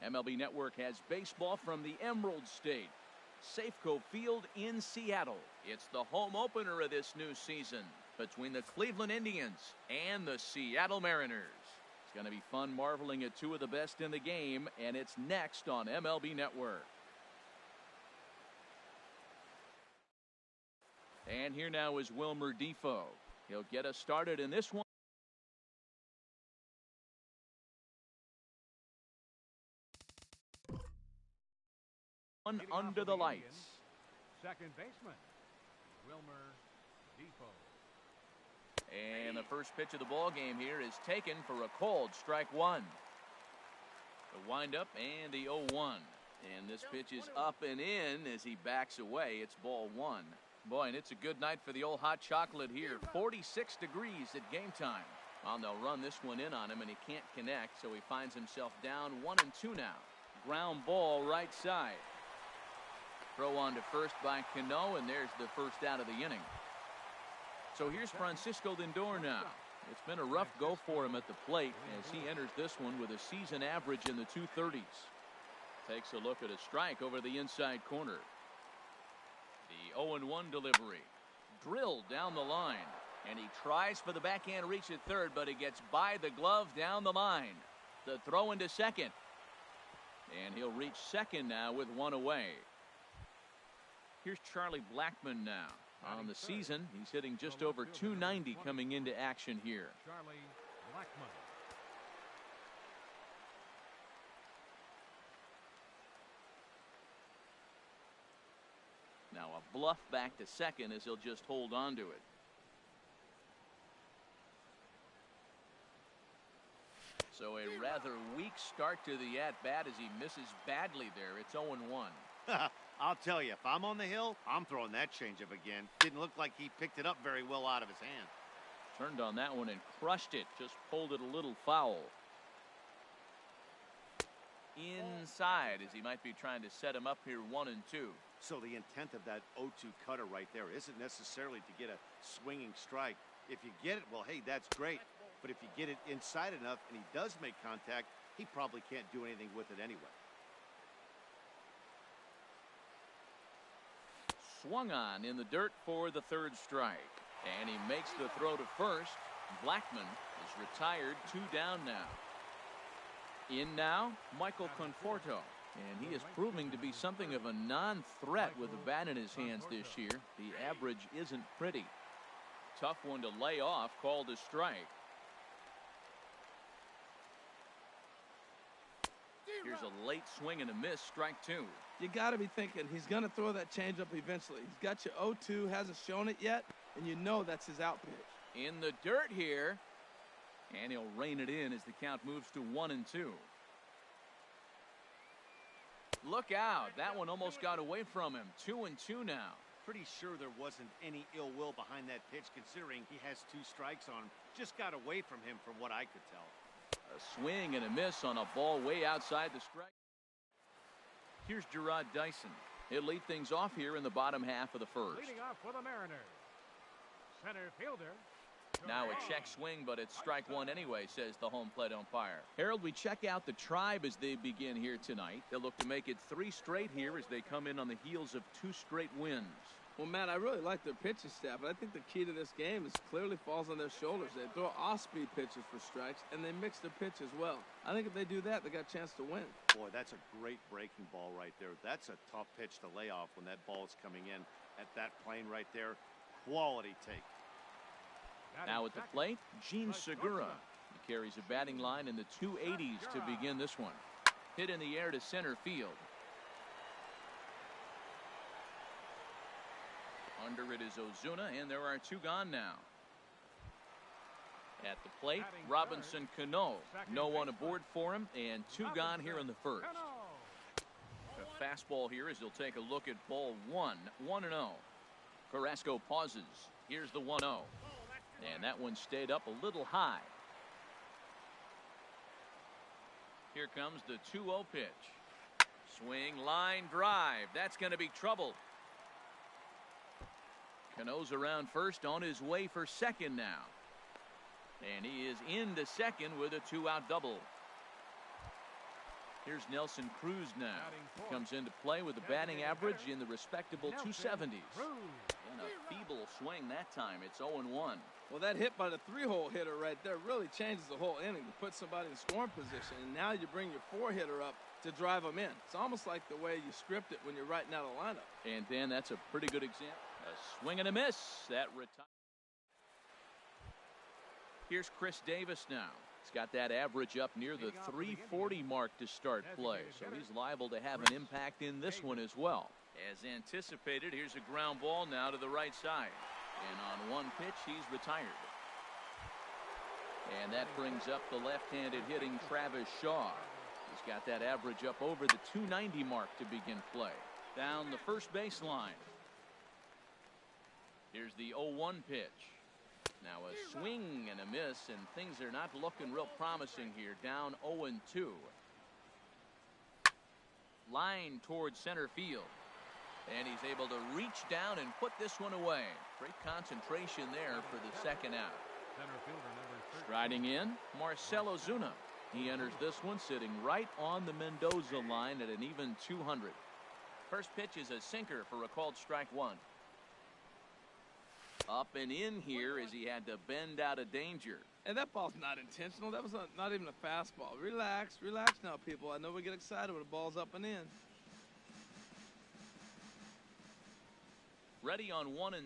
MLB Network has baseball from the Emerald State, Safeco Field in Seattle. It's the home opener of this new season between the Cleveland Indians and the Seattle Mariners. It's going to be fun marveling at two of the best in the game, and it's next on MLB Network. And here now is Wilmer Defoe. He'll get us started in this one. Under the lights. Second baseman, Wilmer Defoe. And the first pitch of the ball game here is taken for a called strike one. The windup and the 0-1. And this pitch is up and in as he backs away. It's ball one. Boy, and it's a good night for the old hot chocolate here. 46 degrees at game time. Well, they'll run this one in on him, and he can't connect, so he finds himself down 1-2 now. Ground ball right side. Throw on to first by Cano, and there's the first out of the inning. So here's Francisco Lindor now. It's been a rough go for him at the plate as he enters this one with a season average in the 230s. Takes a look at a strike over the inside corner. The 0-1 delivery. Drilled down the line. And he tries for the backhand reach at third, but he gets by the glove down the line. The throw into second. And he'll reach second now with one away. Here's Charlie Blackmon now. On the season, he's hitting just over 290 coming into action here. Charlie Blackmon. Now a bluff back to second as he'll just hold on to it. So a rather weak start to the at-bat as he misses badly there. It's 0-1. I'll tell you, if I'm on the hill, I'm throwing that changeup again. Didn't look like he picked it up very well out of his hand. Turned on that one and crushed it. Just pulled it a little foul. Inside as he might be trying to set him up here 1-2. So the intent of that 0-2 cutter right there isn't necessarily to get a swinging strike. If you get it, well, hey, that's great. But if you get it inside enough and he does make contact, he probably can't do anything with it anyway. Swung on in the dirt for the third strike. And he makes the throw to first. Blackmon is retired, 2 down now. In now, Michael Conforto. And he is proving to be something of a non-threat with the bat in his hands this year. The average isn't pretty. Tough one to lay off, called a strike. Here's a late swing and a miss, strike 2. You got to be thinking he's going to throw that changeup eventually. He's got your 0-2, hasn't shown it yet, and you know that's his out pitch. In the dirt here, and he'll rein it in as the count moves to 1-2. Look out, that one almost got away from him. 2-2 now. Pretty sure there wasn't any ill will behind that pitch considering he has 2 strikes on him. Just got away from him from what I could tell. A swing and a miss on a ball way outside the strike. Here's Gerard Dyson. He'll lead things off here in the bottom half of the first. Leading off for the Mariners, center fielder. Now a check swing, but it's strike 1 anyway, says the home plate umpire. Harold, we check out the Tribe as they begin here tonight. They'll look to make it 3 straight here as they come in on the heels of 2 straight wins. Well, Matt, I really like their pitching staff, but I think the key to this game is clearly falls on their shoulders. They throw off-speed pitches for strikes, and they mix their pitch as well. I think if they do that, they got a chance to win. Boy, that's a great breaking ball right there. That's a tough pitch to lay off when that ball is coming in at that plane right there. Quality take. Now at the plate, Gene Segura. He carries a batting line in the 280s to begin this one. Hit in the air to center field. Under it is Ozuna, and there are 2 gone now. At the plate, Robinson Cano. No one aboard for him, and 2 gone here in the first. A fastball here as he'll take a look at ball 1. 1-0. Carrasco pauses. Here's the 1-0. And that one stayed up a little high. Here comes the 2-0 pitch. Swing, line, drive. That's going to be trouble. Cano's around first, on his way for second now. And he is into second with a 2-out double. Here's Nelson Cruz now. He comes into play with a batting average in the respectable 270s. And a feeble swing that time. It's 0-1. Well, that hit by the 3-hole hitter right there really changes the whole inning. You put somebody in scoring position, and now you bring your 4-hitter up to drive them in. It's almost like the way you script it when you're writing out a lineup. And Dan, that's a pretty good example. A swing and a miss. That retires. Here's Chris Davis now. He's got that average up near the 340 mark to start play, so he's liable to have an impact in this one as well. As anticipated, here's a ground ball now to the right side. And on one pitch, he's retired. And that brings up the left-handed hitting Travis Shaw. He's got that average up over the 290 mark to begin play. Down the first baseline. Here's the 0-1 pitch. Now a swing and a miss, and things are not looking real promising here. Down 0-2. Line towards center field. And he's able to reach down and put this one away. Great concentration there for the second out. Striding in, Marcell Ozuna. He enters this one sitting right on the Mendoza line at an even 200. First pitch is a sinker for a called strike one. Up and in here as he had to bend out of danger. And that ball's not intentional. That was not even a fastball. Relax, relax now, people. I know we get excited when the ball's up and in. Ready on 1-2.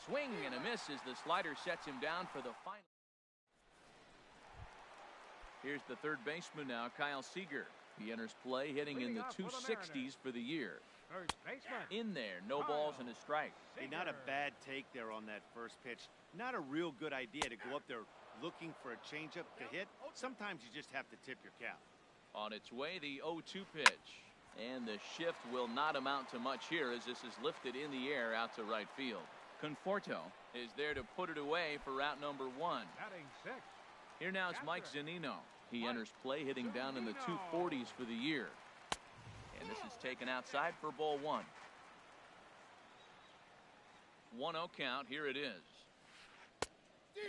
Swing and a miss as the slider sets him down for the final. Here's the third baseman now, Kyle Seager. He enters play hitting in the 260s for the year. First baseman. In there, no balls and a strike. Hey, not a bad take there on that first pitch. Not a real good idea to go up there looking for a changeup to hit. Sometimes you just have to tip your cap. On its way, the 0-2 pitch. And the shift will not amount to much here as this is lifted in the air out to right field. Conforto is there to put it away for route number 1. Batting sixth. Here now is Mike Zunino. He enters play hitting down in the 240s for the year. And this is taken outside for ball 1. 1-0 count. Here it is.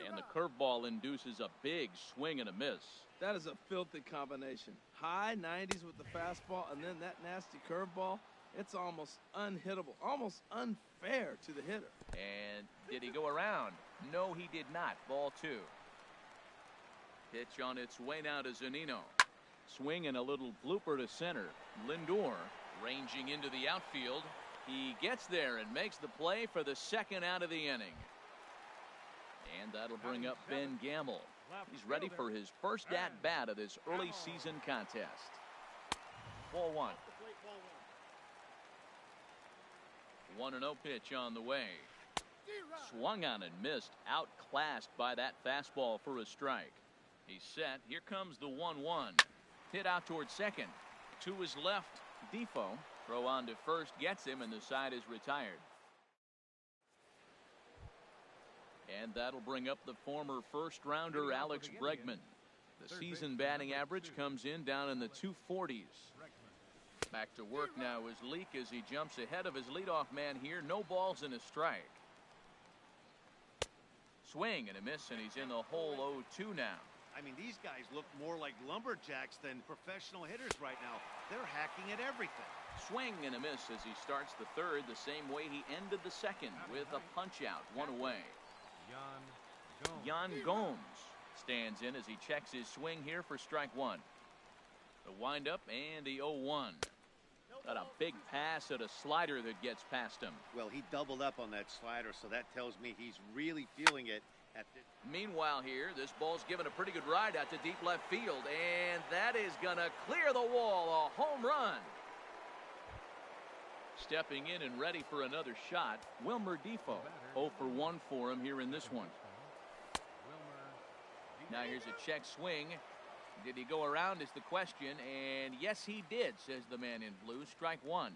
And the curveball induces a big swing and a miss. That is a filthy combination. High 90s with the fastball and then that nasty curveball. It's almost unhittable, almost unfair to the hitter. And did he go around? No, he did not. Ball 2. Pitch on its way now to Zunino. Swing and a little blooper to center. Lindor ranging into the outfield. He gets there and makes the play for the second out of the inning. And that'll bring up Ben Gamble. He's ready for his first at-bat of this early season contest. Ball 1. 1-0 pitch on the way. Swung on and missed. Outclassed by that fastball for a strike. He's set. Here comes the 1-1. Hit out towards second. To his left. Defoe. Throw on to first. Gets him, and the side is retired. And that'll bring up the former first-rounder Alex Bregman. The season batting average comes in down in the 240s. Back to work now is Leake as he jumps ahead of his leadoff man here. No balls and a strike. Swing and a miss, and he's in the hole 0-2 now. I mean, these guys look more like lumberjacks than professional hitters right now. They're hacking at everything. Swing and a miss as he starts the third the same way he ended the second with a punch-out, one away. Yan Gomes stands in as he checks his swing here for strike 1. The windup and the 0-1. Got a big pass at a slider that gets past him. Well, he doubled up on that slider, so that tells me he's really feeling it. Meanwhile here, this ball's given a pretty good ride out to deep left field, and that is going to clear the wall. A home run. Stepping in and ready for another shot, Wilmer Defoe. 0 for 1 for him here in this one. Now here's a check swing. Did he go around is the question, and yes he did, says the man in blue. Strike 1.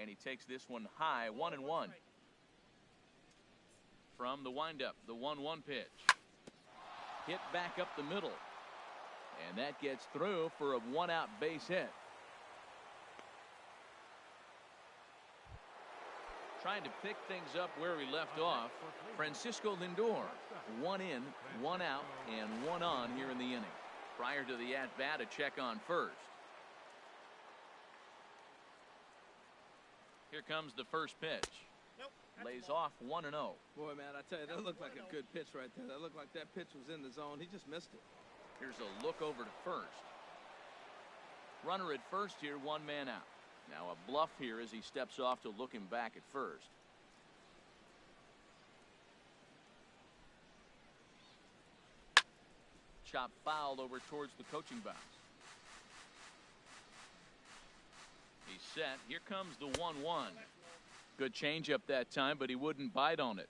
And he takes this one high, 1-1. From the windup, the 1-1 pitch. Hit back up the middle. And that gets through for a one-out base hit. Trying to pick things up where we left off. Francisco Lindor. 1 in, 1 out, and 1 on here in the inning. Prior to the at-bat, a check on first. Here comes the first pitch. Lays off 1-0. Boy, man, I tell you, that looked like a good pitch right there. That looked like that pitch was in the zone. He just missed it. Here's a look over to first. Runner at first here, one man out. Now a bluff here as he steps off to look him back at first. Chop foul over towards the coaching box. He's set. Here comes the 1-1. Good changeup that time, but he wouldn't bite on it.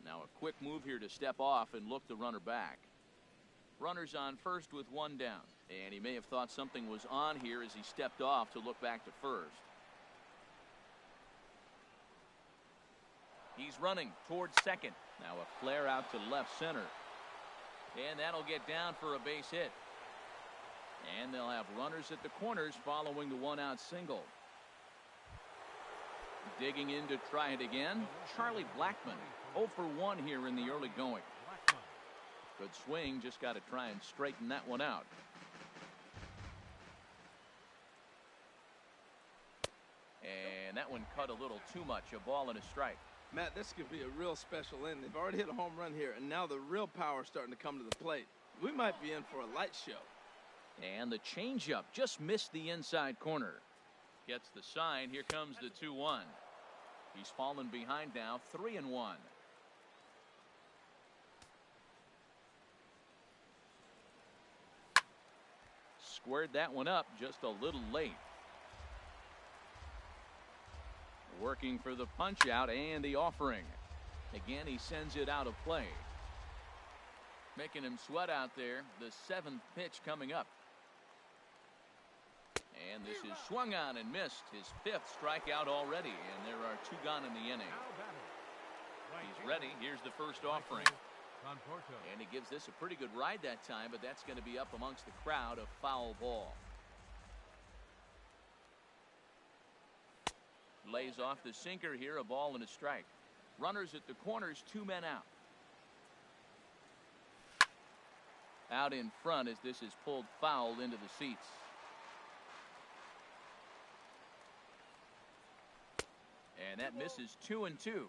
Now a quick move here to step off and look the runner back. Runner's on first with one down, and he may have thought something was on here as he stepped off to look back to first. He's running towards second. Now a flare out to left center. And that'll get down for a base hit. And they'll have runners at the corners following the one-out single. Digging in to try it again, Charlie Blackmon. 0 for 1 here in the early going. Good swing, just got to try and straighten that one out. And that one cut a little too much, a ball and a strike. Matt, this could be a real special inning. They've already hit a home run here, and now the real power is starting to come to the plate. We might be in for a light show. And the changeup just missed the inside corner. Gets the sign. Here comes the 2-1. He's fallen behind now, 3-1. Squared that one up just a little late. Working for the punch out and the offering. Again, he sends it out of play. Making him sweat out there. The 7th pitch coming up. And this is swung on and missed. His 5th strikeout already, and there are 2 gone in the inning. He's ready. Here's the first offering. And he gives this a pretty good ride that time, but that's going to be up amongst the crowd, a foul ball. Lays off the sinker here, a ball and a strike. Runners at the corners, 2 men out. Out in front as this is pulled foul into the seats. And that misses 2-2.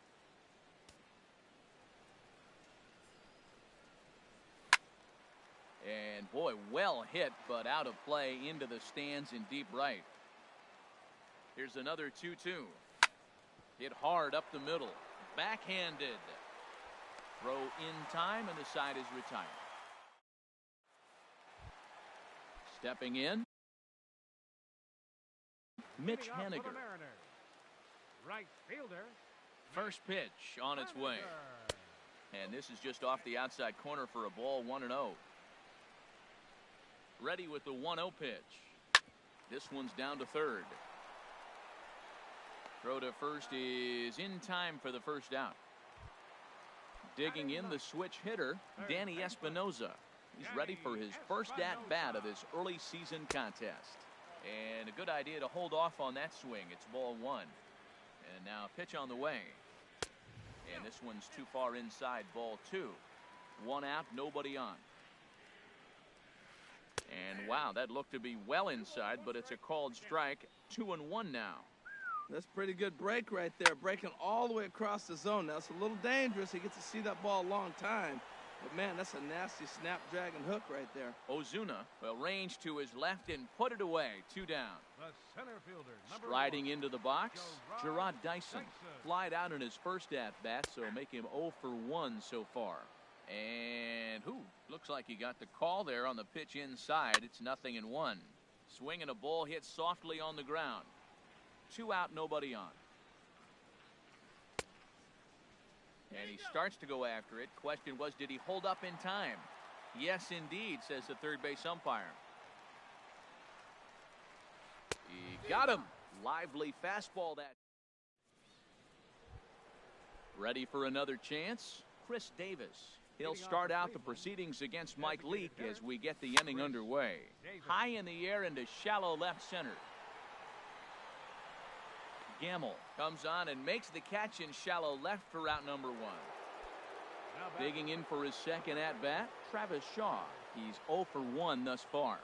And boy, well hit, but out of play into the stands in deep right. Here's another 2-2. Hit hard up the middle. Backhanded. Throw in time, and the side is retired. Stepping in, Mitch Haniger. Right fielder. First pitch on its way. And this is just off the outside corner for a ball, 1-0. Ready with the 1-0 pitch. This one's down to third. Throw to first is in time for the first out. Digging in the switch hitter, Danny Espinoza. He's ready for his first at-bat of this early season contest. And a good idea to hold off on that swing. It's ball 1. And now a pitch on the way. And this one's too far inside, ball 2. 1 out, nobody on. And wow, that looked to be well inside, but it's a called strike. 2-1 now. That's a pretty good break right there, breaking all the way across the zone. Now, it's a little dangerous. He gets to see that ball a long time. But, man, that's a nasty snap-dragon hook right there. Ozuna will range to his left and put it away. 2 down. The center fielder, Striding into the box, Gerard Dyson. Flied out in his first at-bat, so make him 0 for 1 so far. And, looks like he got the call there on the pitch inside. It's 0-1. Swinging a ball hit softly on the ground. 2 out, nobody on. And he starts to go after it. Question was, did he hold up in time? Yes, indeed, says the third base umpire. He got him. Lively fastball that. Ready for another chance? Chris Davis. He'll start out the proceedings against Mike Leake as we get the inning underway. High in the air into shallow left center. Gamble comes on and makes the catch in shallow left for out number 1. Digging in for his second at-bat, Travis Shaw. He's 0 for 1 thus far.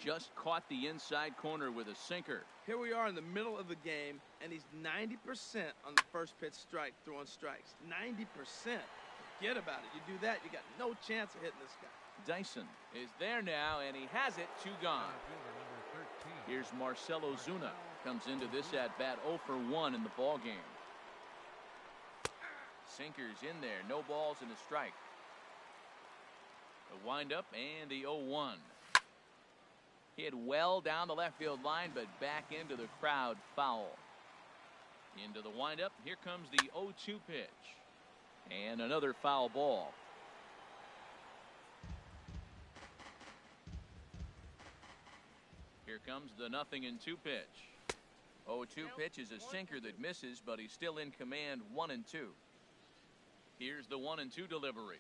Just caught the inside corner with a sinker. Here we are in the middle of the game, and he's 90% on the first pitch strike, throwing strikes. 90%. Forget about it. You do that, you got no chance of hitting this guy. Dyson is there now, and he has it. 2 gone. Here's Marcelo Zuna. Comes into this at-bat 0 for 1 in the ballgame. Sinkers in there. No balls and a strike. The windup and the 0-1. Hit well down the left field line, but back into the crowd, foul. Into the windup. Here comes the 0-2 pitch. And another foul ball. Here comes the 0-2 pitch. 0-2 pitch is a sinker that misses, but he's still in command. 1-2. Here's the 1-2 delivery.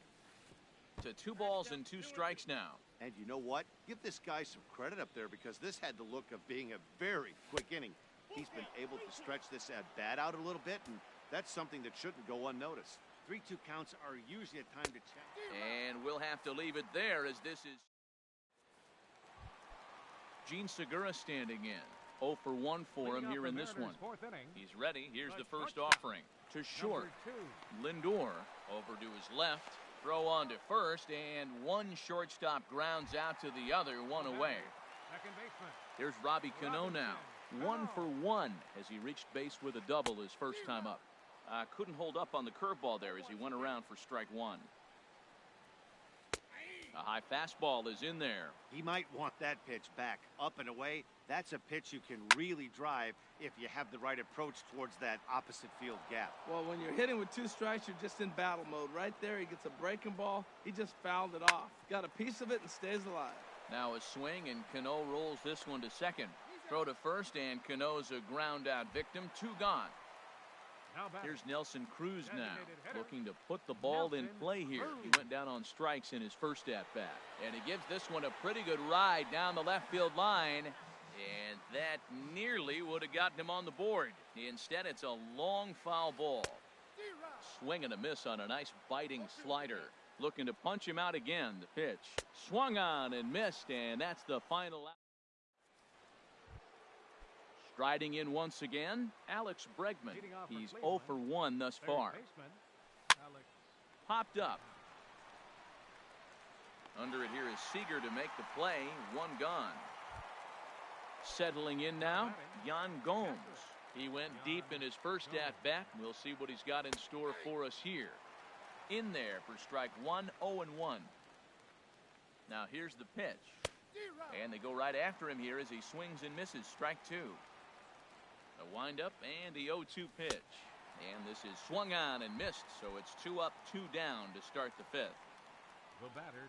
To 2 balls and 2 strikes now. And you know what? Give this guy some credit up there, because this had the look of being a very quick inning. He's been able to stretch this at-bat out a little bit, and that's something that shouldn't go unnoticed. 3-2 counts are usually a time to check. And we'll have to leave it there, as this is Gene Segura standing in. 0 for 1 for him here in this one. He's ready. Here's the first offering. To short. Lindor over to his left. Throw on to first, and one shortstop grounds out to the other. 1 away. Here's Robbie Cano now. 1 for 1 as he reached base with a double his first time up. Couldn't hold up on the curveball there as he went around for strike 1. A high fastball is in there. He might want that pitch back. Up and away, that's a pitch you can really drive if you have the right approach towards that opposite field gap. Well, when you're hitting with 2 strikes, you're just in battle mode. Right there, he gets a breaking ball. He just fouled it off. Got a piece of it and stays alive. Now a swing, and Cano rolls this one to second. Throw to first, and Cano's a ground out victim. 2 gone. Here's Nelson Cruz now, looking to put the ball in play here. He went down on strikes in his first at-bat. And he gives this one a pretty good ride down the left field line. And that nearly would have gotten him on the board. Instead, it's a long foul ball. Swing and a miss on a nice biting slider. Looking to punch him out again. The pitch swung on and missed, and that's the final out. Striding in once again, Alex Bregman. He's 0 for 1 thus far. Popped up. Under it here is Seager to make the play. 1 gone. Settling in now, Yan Gomes. He went deep in his first at-bat. We'll see what he's got in store for us here. In there for strike 1, 0-1. Now here's the pitch. And they go right after him here as he swings and misses. Strike 2. The windup and the 0-2 pitch. And this is swung on and missed, so it's 2 up, 2 down to start the 5th.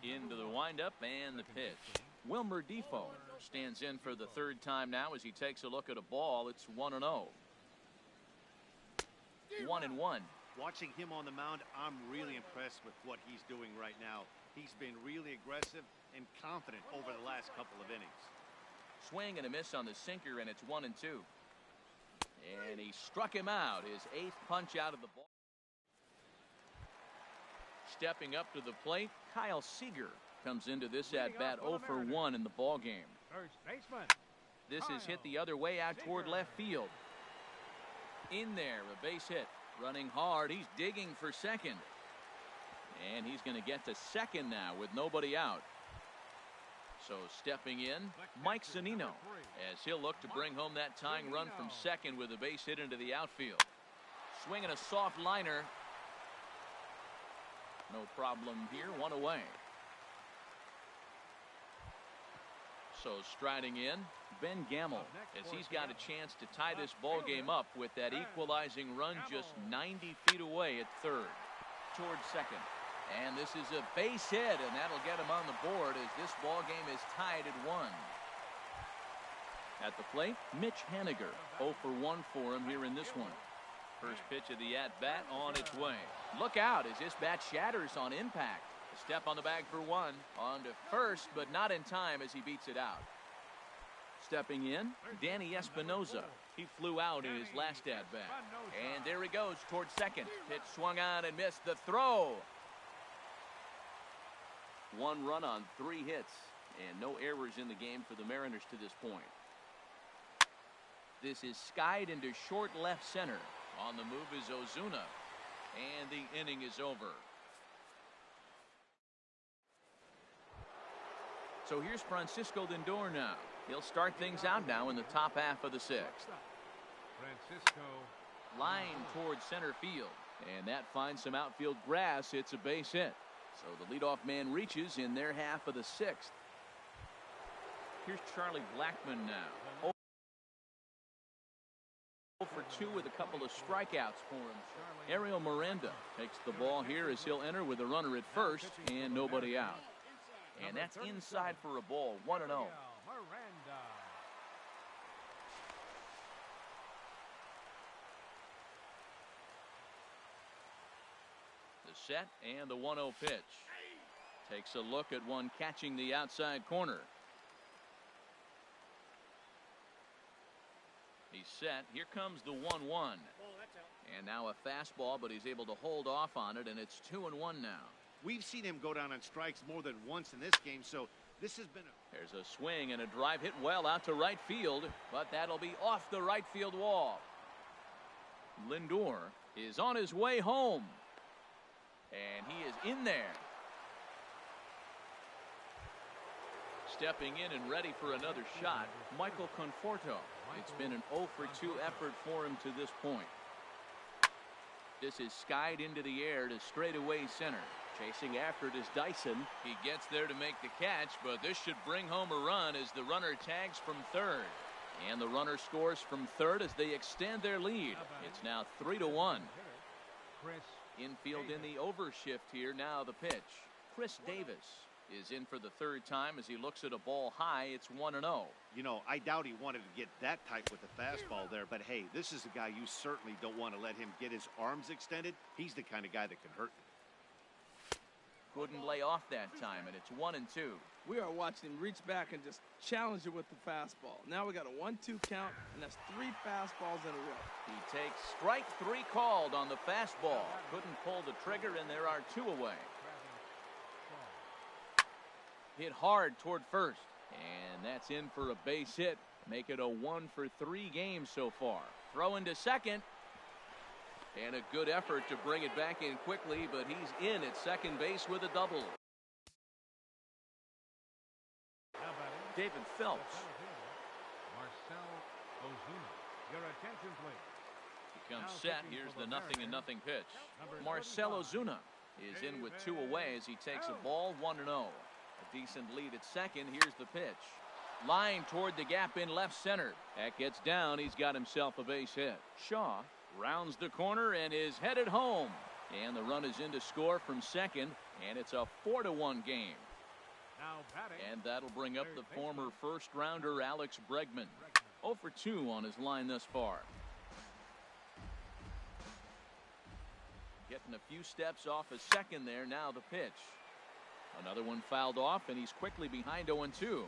Into the windup and the pitch. Wilmer Defoe stands in for the 3rd time now as he takes a look at a ball. It's 1-0. 1-1. Watching him on the mound, I'm really impressed with what he's doing right now. He's been really aggressive and confident over the last couple of innings. Swing and a miss on the sinker, and it's 1-2. And he struck him out, his 8th punch out of the ball. Stepping up to the plate, Kyle Seager comes into this at-bat 0 for 1 in the ballgame. This is hit the other way out toward left field. In there, a base hit. Running hard, he's digging for second. And he's going to get to second now with nobody out. So stepping in, Mike Zunino, as he'll look to bring home that tying run from second with a base hit into the outfield. Swinging a soft liner. No problem here, 1 away. So striding in, Ben Gamel, as he's got a chance to tie this ball game up with that equalizing run just 90 feet away at 3rd. Towards second. And this is a base hit, and that'll get him on the board as this ball game is tied at 1. At the plate, Mitch Haniger. 0 for 1 for him here in this one. First pitch of the at-bat on its way. Look out as this bat shatters on impact. A step on the bag for 1. On to first, but not in time as he beats it out. Stepping in, Danny Espinoza. He flew out in his last at-bat. And there he goes towards second. Pitch swung on and missed. The throw. 1 run on 3 hits, and no errors in the game for the Mariners to this point. This is skied into short left center. On the move is Ozuna, and the inning is over. So here's Francisco Lindor now. He'll start things out now in the top half of the 6th. Francisco. Line towards center field, and that finds some outfield grass. It's a base hit. So the leadoff man reaches in their half of the 6th. Here's Charlie Blackmon now. 0 for 2 with a couple of strikeouts for him. Ariel Miranda takes the ball here as he'll enter with a runner at first and nobody out. And that's inside for a ball, 1-0. The set and the 1-0 pitch. Takes a look at one catching the outside corner. He's set. Here comes the 1-1. And now a fastball, but he's able to hold off on it, and it's 2-1 now. We've seen him go down on strikes more than once in this game, so this has been There's a swing and a drive hit well out to right field, but that'll be off the right field wall. Lindor is on his way home, and he is in there. Stepping in and ready for another shot, Michael Conforto. It's been an 0 for 2 effort for him to this point. This is skied into the air to straightaway center. Chasing after it is Dyson. He gets there to make the catch, but this should bring home a run as the runner tags from third. And the runner scores from third as they extend their lead. It's now 3-1. Infield in the overshift here. Now the pitch. Chris Davis is in for the 3rd time as he looks at a ball high. It's 1-0. You know, I doubt he wanted to get that type with the fastball there, but hey, this is a guy you certainly don't want to let him get his arms extended. He's the kind of guy that can hurt you. Couldn't lay off that time, and it's 1-2. We are watching him reach back and just challenge it with the fastball. Now we got a 1-2 count, and that's 3 fastballs in a row. He takes strike 3 called on the fastball. Couldn't pull the trigger, and there are 2 away. Hit hard toward first, and that's in for a base hit. Make it a 1 for 3 game so far. Throw into second. And a good effort to bring it back in quickly, but he's in at second base with a double. David Phelps. Marcell Ozuna. Your attention, please. He comes set. Here's the 0-0 pitch. Marcell Ozuna is in with 2 away as he takes a ball, 1-0. A decent lead at second. Here's the pitch. Line toward the gap in left center. That gets down. He's got himself a base hit. Shaw rounds the corner and is headed home. And the run is in to score from second, and it's a 4-1 game. And that'll bring up the former first-rounder Alex Bregman. 0 for 2 on his line thus far. Getting a few steps off his second there. Now the pitch. Another one fouled off, and he's quickly behind 0-2.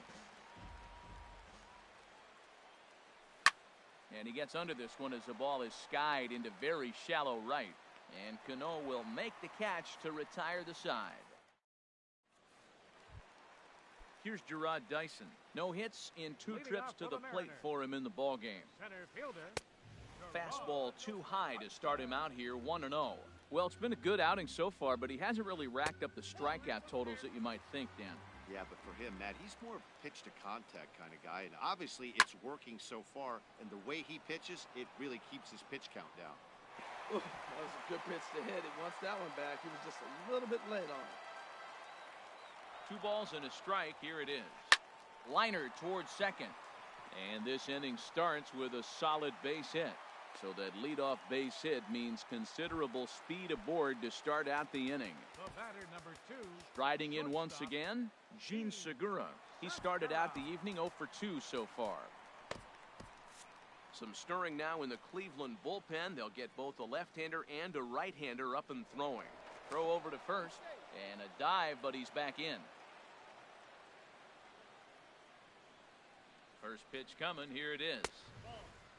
And he gets under this one as the ball is skied into very shallow right. And Cano will make the catch to retire the side. Here's Gerard Dyson. No hits in 2 trips to the plate for him in the ballgame. Fastball too high to start him out here, 1-0. Well, it's been a good outing so far, but he hasn't really racked up the strikeout totals that you might think, Dan. Yeah, but for him, Matt, he's more pitch to contact kind of guy, and obviously it's working so far, and the way he pitches, it really keeps his pitch count down. Ooh, that was a good pitch to hit. He wants that one back. He was just a little bit late on it. 2 balls and a strike. Here it is. Liner towards second. And this inning starts with a solid base hit. So that leadoff base hit means considerable speed aboard to start out the inning. The batter, number 2. Striding in once again, Gene Segura. He started out the evening 0 for 2 so far. Some stirring now in the Cleveland bullpen. They'll get both a left-hander and a right-hander up and throwing. Throw over to first, and a dive, but he's back in. First pitch coming. Here it is.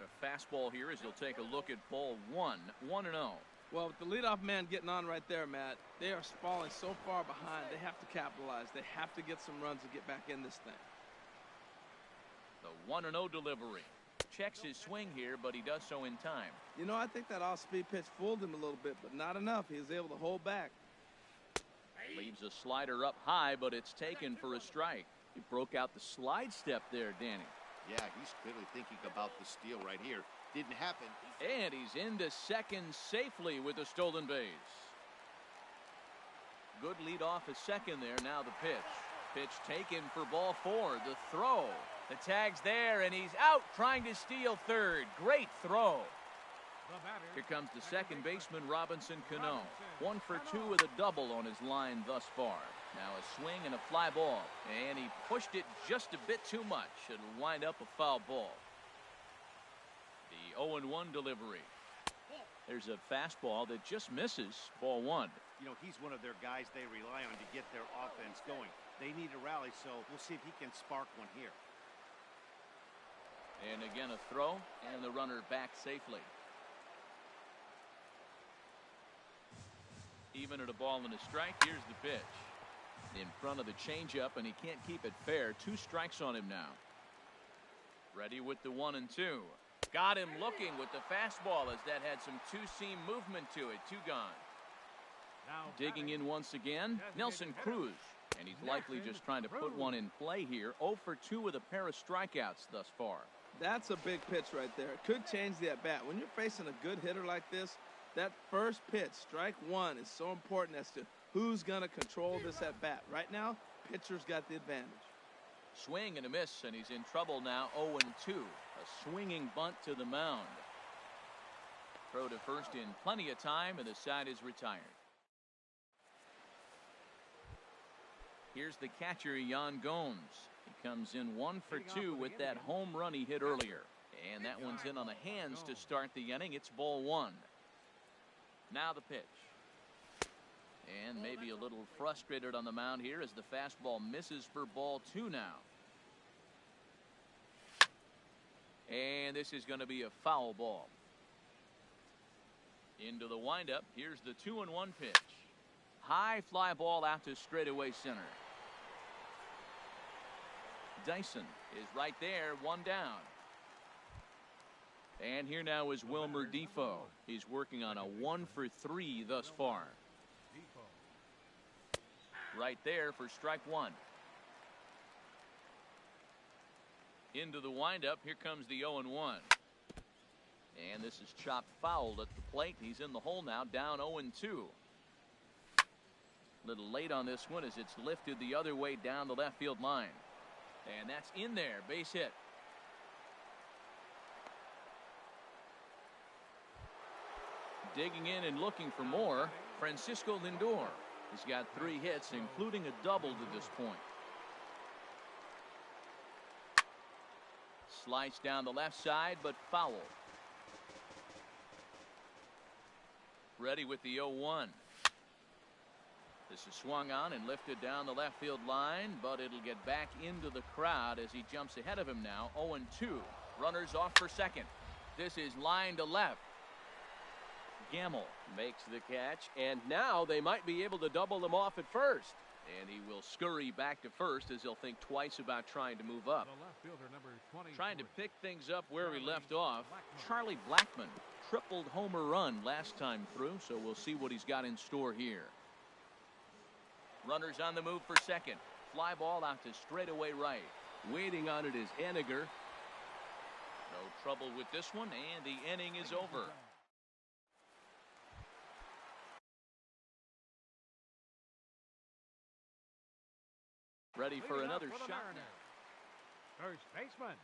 A fastball here as he'll take a look at ball 1. 1-0. Well, with the leadoff man getting on right there, Matt, they are falling so far behind. They have to capitalize. They have to get some runs to get back in this thing. The 1-0 delivery. Checks his swing here, but he does so in time. You know, I think that off-speed pitch fooled him a little bit, but not enough. He was able to hold back. Leaves a slider up high, but it's taken for a strike. He broke out the slide step there, Danny. Yeah, he's clearly thinking about the steal right here. Didn't happen. And he's into second safely with a stolen base. Good lead off at second there. Now the pitch. Pitch taken for ball 4. The throw. The tag's there, and he's out trying to steal third. Great throw. Here comes the second baseman, Robinson Cano. 1 for 2 with a double on his line thus far. Now a swing and a fly ball. And he pushed it just a bit too much. It'll wind up a foul ball. The 0-1 delivery. There's a fastball that just misses. Ball 1. You know, he's one of their guys they rely on to get their offense going. They need a rally, so we'll see if he can spark one here. And again a throw, and the runner back safely. Even at a ball and a strike, here's the pitch. In front of the changeup, and he can't keep it fair. 2 strikes on him now. Ready with the 1 and 2. Got him looking with the fastball as that had some two-seam movement to it. 2 gone. Digging in once again, Nelson Cruz. And he's likely just trying to put one in play here. 0 for 2 with a pair of strikeouts thus far. That's a big pitch right there. It could change the at-bat. When you're facing a good hitter like this, that first pitch, strike 1, is so important as to who's going to control this at-bat. Right now, pitcher's got the advantage. Swing and a miss, and he's in trouble now. 0 and 2. A swinging bunt to the mound. Throw to first in plenty of time, and the side is retired. Here's the catcher, Yan Gomes. He comes in 1 for 2 with that home run he hit earlier. And that one's in on the hands to start the inning. It's ball 1. Now the pitch. And maybe a little frustrated on the mound here as the fastball misses for ball 2 now. And this is going to be a foul ball. Into the windup. Here's the 2-1 pitch. High fly ball out to straightaway center. Dyson is right there, 1 down. And here now is Wilmer Defoe. He's working on a 1 for 3 thus far. Right there for strike 1. Into the windup. Here comes the 0-1. And this is chopped foul at the plate. He's in the hole now, down 0-2. A little late on this one as it's lifted the other way down the left field line. And that's in there. Base hit. Digging in and looking for more, Francisco Lindor. He's got 3 hits, including a double to this point. Sliced down the left side, but foul. Ready with the 0-1. This is swung on and lifted down the left field line, but it'll get back into the crowd as he jumps ahead of him now. 0-2. Runners off for second. This is line to left. Gamble makes the catch, and now they might be able to double them off at first. And he will scurry back to first as he'll think twice about trying to move up. Trying to pick things up where we left off. Charlie Blackmon tripled homer run last time through, so we'll see what he's got in store here. Runners on the move for second. Fly ball out to straightaway right. Waiting on it is Henniger. No trouble with this one, and the inning is over. Ready for another shot now. First baseman.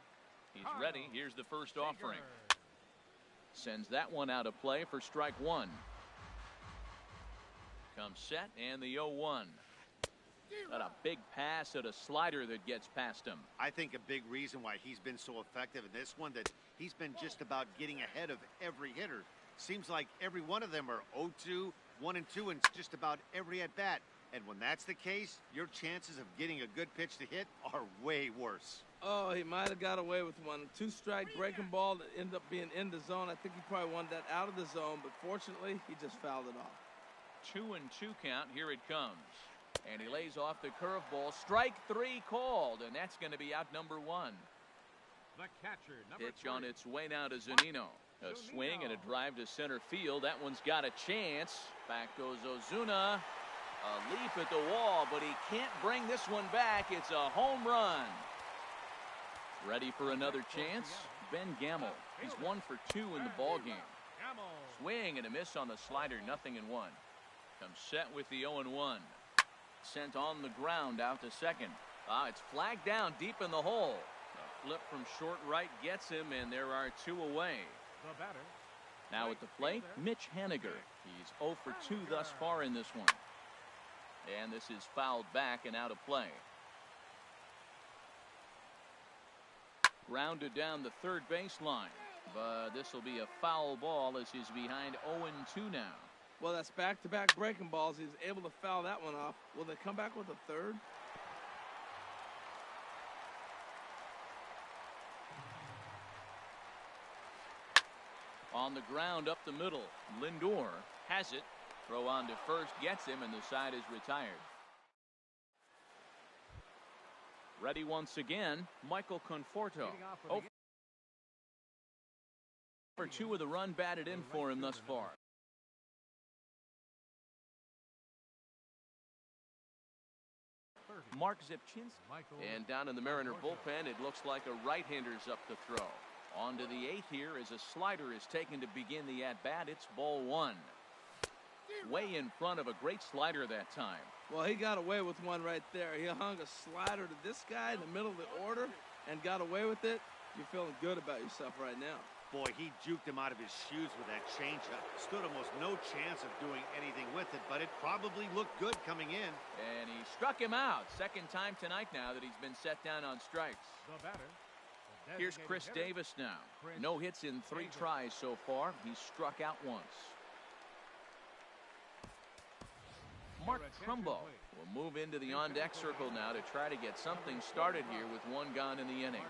He's ready. Here's the first offering. Sends that one out of play for strike 1. Comes set, and the 0-1. Got a big pass at a slider that gets past him. I think a big reason why he's been so effective in this one, that he's been just about getting ahead of every hitter. Seems like every one of them are 0-2, 1 and 2, and just about every at bat. And when that's the case, your chances of getting a good pitch to hit are way worse. Oh, he might have got away with one. Two-strike breaking ball that ended up being in the zone. I think he probably wanted that out of the zone, but fortunately, he just fouled it off. 2-2 count. Here it comes. And he lays off the curveball. Strike three called, and that's going to be out number one. The catcher, number Pitch 3. on its way now to Zunino. A swing and a drive to center field. That one's got a chance. Back goes Ozuna. A leap at the wall, but he can't bring this one back. It's a home run. Ready for another chance? Ben Gamel. He's 1 for 2 in the ball game. Swing and a miss on the slider, 0-1. Comes set with the 0-1. Sent on the ground out to second. It's flagged down deep in the hole. A flip from short right gets him, and there are 2 away. The batter. Now at the plate, Mitch Haniger. He's 0 for 2 thus far in this one. And this is fouled back and out of play. Grounded down the third baseline. But this will be a foul ball as he's behind 0-2 now. Well, that's back-to-back breaking balls. He was able to foul that one off. Will they come back with a third? On the ground up the middle, Lindor has it. Throw on to first gets him, and the side is retired. Ready once again, Michael Conforto. 0 for 2 with a run batted in for him thus far. Mark Zipchinski. And down in the Mariner bullpen, it looks like a right-hander's up to throw. On to the 8th here as a slider is taken to begin the at-bat. It's ball 1. Way in front of a great slider that time. Well, he got away with one right there. He hung a slider to this guy in the middle of the order and got away with it. You're feeling good about yourself right now. Boy, he juked him out of his shoes with that changeup. Stood almost no chance of doing anything with it, but it probably looked good coming in. And he struck him out. Second time tonight now that he's been set down on strikes. The batter. Here's Chris Davis now. No hits in 3 tries so far. He's struck out once. Mark Trumbo will move into the on-deck circle now to try to get something started here with 1 gone in the inning.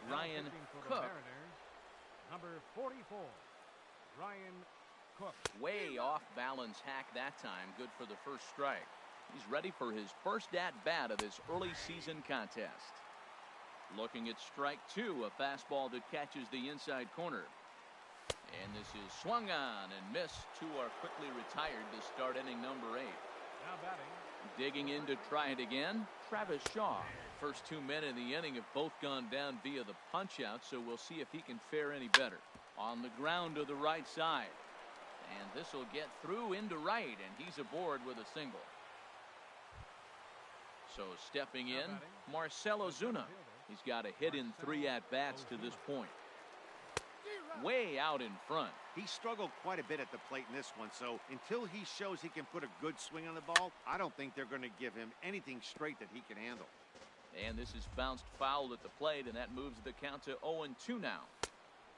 Ryan Cook. Number 44, Ryan Cook. Way off balance hack that time. Good for the first strike. He's ready for his first at-bat of this early season contest. Looking at strike 2, a fastball that catches the inside corner. And this is swung on and missed. 2 are quickly retired to start inning number 8. Now batting. Digging in to try it again, Travis Shaw. First 2 men in the inning have both gone down via the punch-out, so we'll see if he can fare any better. On the ground to the right side. And this will get through into right, and he's aboard with a single. So stepping in, Marcell Ozuna. He's got a hit in 3 at-bats to this point. Way out in front. He struggled quite a bit at the plate in this one, so until he shows he can put a good swing on the ball, I don't think they're going to give him anything straight that he can handle. And this is bounced foul at the plate, and that moves the count to 0-2 now.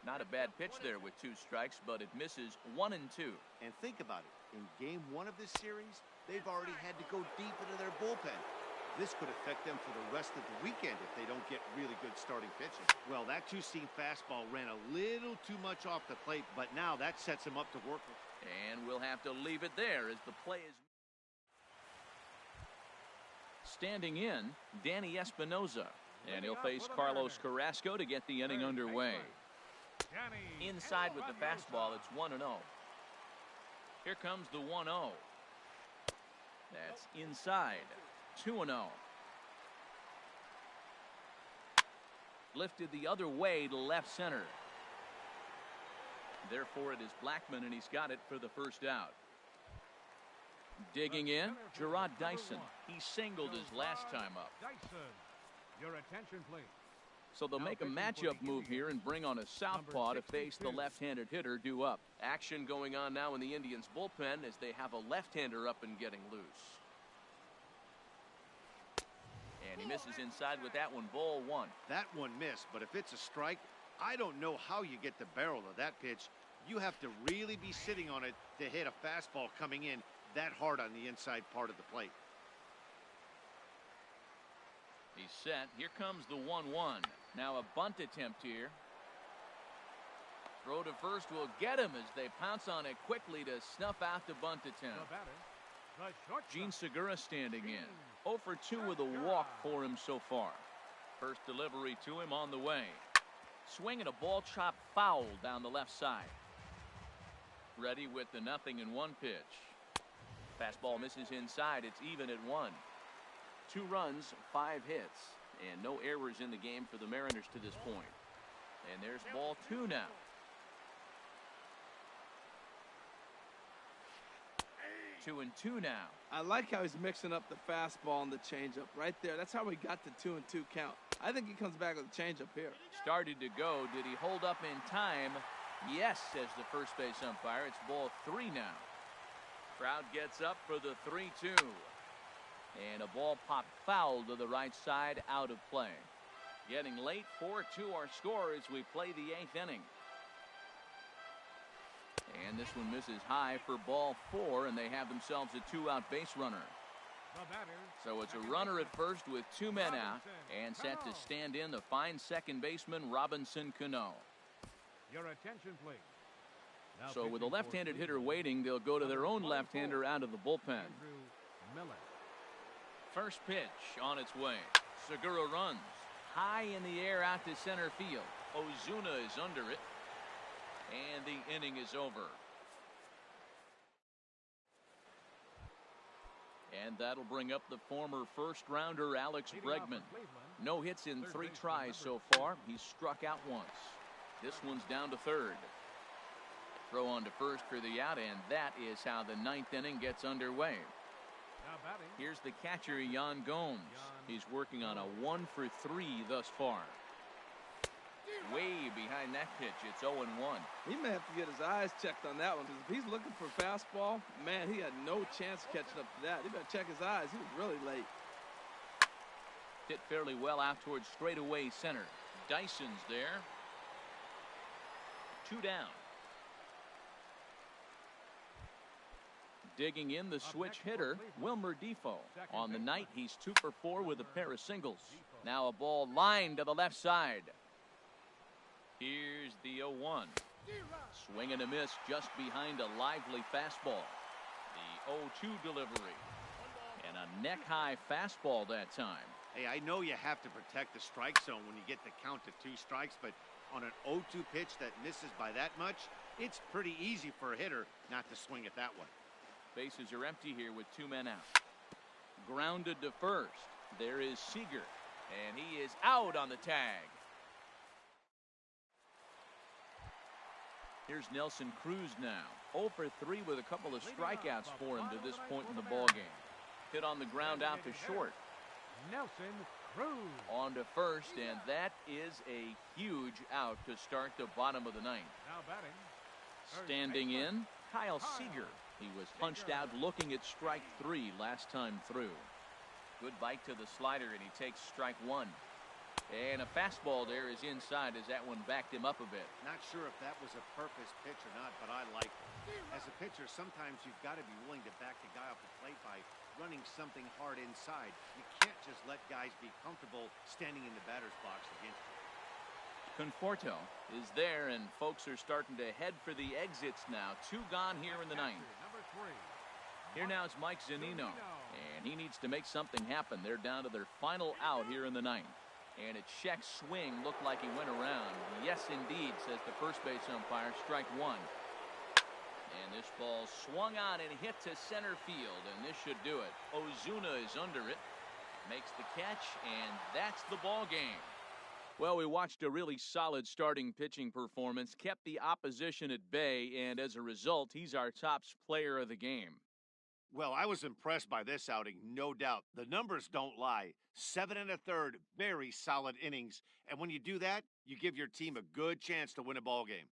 Not a bad pitch there with 2 strikes, but it misses 1-2. And think about it. In game 1 of this series, they've already had to go deep into their bullpen. This could affect them for the rest of the weekend if they don't get really good starting pitching. Well, that 2-seam fastball ran a little too much off the plate, but now that sets him up to work with. And we'll have to leave it there as the play is. Standing in, Danny Espinoza. And he'll face Carlos Carrasco to get the inning underway. Inside with the fastball, it's 1-0. Here comes the 1-0. That's inside. 2-0. Lifted the other way to left center. Therefore, it is Blackman, and he's got it for the first out. Digging in, Gerard Dyson. He singled his last time up. Your attention, please. So they'll make a matchup move here and bring on a southpaw to face the left-handed hitter due up. Action going on now in the Indians' bullpen as they have a left-hander up and getting loose. And he misses inside with that one, ball 1. That one missed, but if it's a strike, I don't know how you get the barrel of that pitch You have to really be sitting on it to hit a fastball coming in that hard on the inside part of the plate. He's set. Here comes the 1-1. Now a bunt attempt here. Throw to first will get him as they pounce on it quickly to snuff out the bunt The attempt. batter, the shortstop. Gene Segura standing in. 0 for 2 with a walk for him so far. First delivery to him on the way. Swinging a ball chopped foul down the left side. Ready with the 0-1 pitch. Fastball misses inside. It's even at 1. 2 runs, 5 hits, and no errors in the game for the Mariners to this point. And there's ball 2 now. Two and two now. I like how he's mixing up the fastball and the changeup right there. That's how we got the 2-2 count. I think he comes back with a changeup here. Started to go. Did he hold up in time? Yes, says the first base umpire. It's ball 3 now. Crowd gets up for the 3-2. And a ball popped foul to the right side, out of play. Getting late, 4-2 our score as we play the 8th inning. And this one misses high for ball 4, and they have themselves a 2-out base runner. The batter, So it's a runner at first with 2 men out, and set to stand in the fine second baseman Robinson Cano. your attention, please. Now So with a pitching for left-handed hitter Cleveland, waiting, they'll go to their own number left-hander out of the bullpen. Andrew Miller. First pitch on its way. Segura runs high in the air out to center field. Ozuna is under it, and the inning is over. And that'll bring up the former first-rounder Alex Leading off for Bregman. Cleveland, No hits in third 3 baseman tries so number far. He's struck out once. This one's down to third. Throw on to first for the out, and that is how the 9th inning gets underway. now batting, Here's the catcher, Yan Gomes. He's working on a 1 for 3 thus far. Way behind that pitch. It's 0-1. He may have to get his eyes checked on that one, because if he's looking for fastball, man, he had no chance catching up to that. He better check his eyes. He was really late. Hit fairly well out towards straightaway center. Dyson's there. 2 down. Digging in the switch hitter, Wilmer Defoe. On the night, he's 2 for 4 with a pair of singles. Now a ball lined to the left side. Here's the 0-1. Swing and a miss just behind a lively fastball. The 0-2 delivery. And a neck-high fastball that time. Hey, I know you have to protect the strike zone when you get the count to 2 strikes, but on an 0-2 pitch that misses by that much, it's pretty easy for a hitter not to swing it that way. Bases are empty here with 2 men out. Grounded to first. There is Seager, and he is out on the tag. Here's Nelson Cruz now. 0 for 3 with a couple of strikeouts for him to this point in the ballgame. Hit on the ground out to short. Nelson Cruz. On to first, and that is a huge out to start the bottom of the 9th. Now batting, third Standing baseman, in, Kyle Seager. He was punched out looking at strike 3 last time through. Good bite to the slider, and he takes strike 1. And a fastball there is inside as that one backed him up a bit. Not sure if that was a purpose pitch or not, but I like it. As a pitcher, sometimes you've got to be willing to back the guy off the plate by running something hard inside. You can't just let guys be comfortable standing in the batter's box against you. Conforto is there, and folks are starting to head for the exits now. 2 gone here in the 9th. number 3. Here now is Mike Zunino, and he needs to make something happen. They're down to their final out here in the 9th. And a check swing looked like he went around. Yes, indeed, says the first base umpire. Strike 1. And this ball swung on and hit to center field, and this should do it. Ozuna is under it, makes the catch, and that's the ball game. Well, we watched a really solid starting pitching performance, kept the opposition at bay, and as a result, he's our top player of the game. Well, I was impressed by this outing, no doubt. The numbers don't lie. 7 1/3, very solid innings. And when you do that, you give your team a good chance to win a ball game.